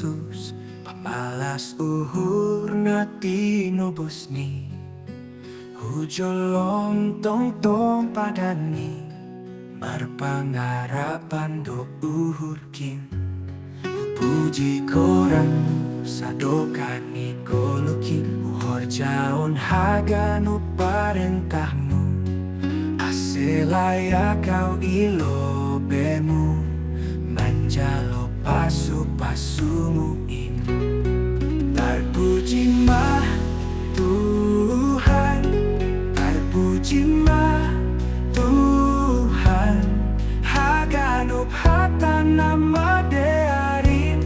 Yesus pamalas uhur na tinubos ni hujolong tong padani marpangarapan do uhur kin puji korang sadokani kolukin uhor jaon haganu parentahmu aselaya kau ilobemu manjalo pasu-pasumu in terpuji mah Tuhan, terpuji mah Tuhan, haganup hata nama dearin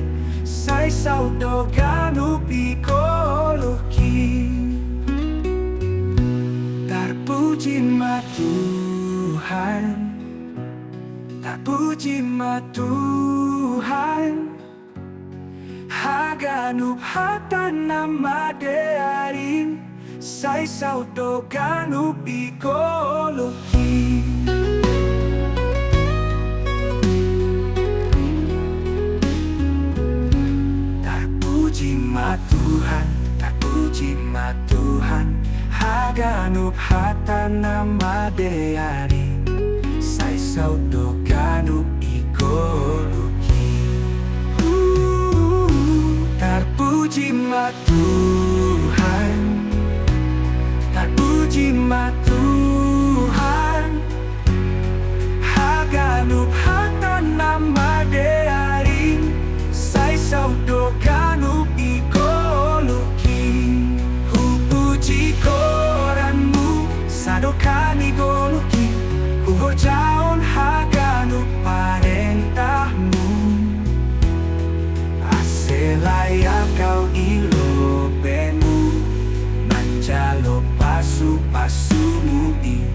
sai saudo ganup ikoluki terpuji mah Tuhan, terpuji mah Tuhan, haganup hata nama dearin sai saudo ganup ikoluki terpuji mah Tuhan, terpuji mah Tuhan, haganup hata nama dearin sai saudo ganup ikoluki terpuji mah Tuhan, terpuji mah Tuhan, haganup hata nama dearin sai saudo ganup ikoluki puji koranmu sadokani goluki hujaon haganup parentahmu aselaya kau ilobemu manjalo pasu-pasumu in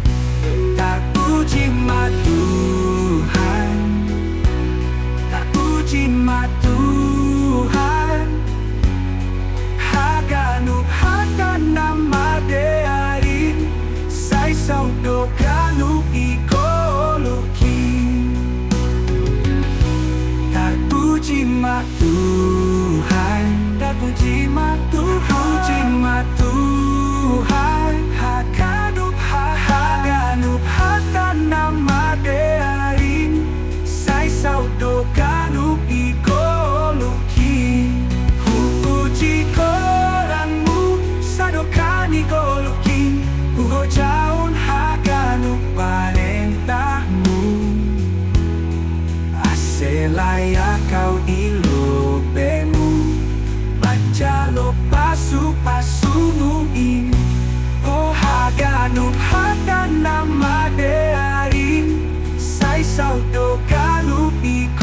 terpuji mah Tuhan, terpuji mah Tuhan, haganup hata nama dearin sai saudo ganup ikoluki terpuji mah Tuhan, terpuji mah Tuhan, terpuji mah Tuhan, haganup hata nama dearin sai saudo ganup ikoluki puji koranmu sadokani goluki hujaon haganup parentahmu aselaya kau ilobemu manjalo pasu-pasumu in oh haganup hata nama dearin sai saudo ganup ikoluki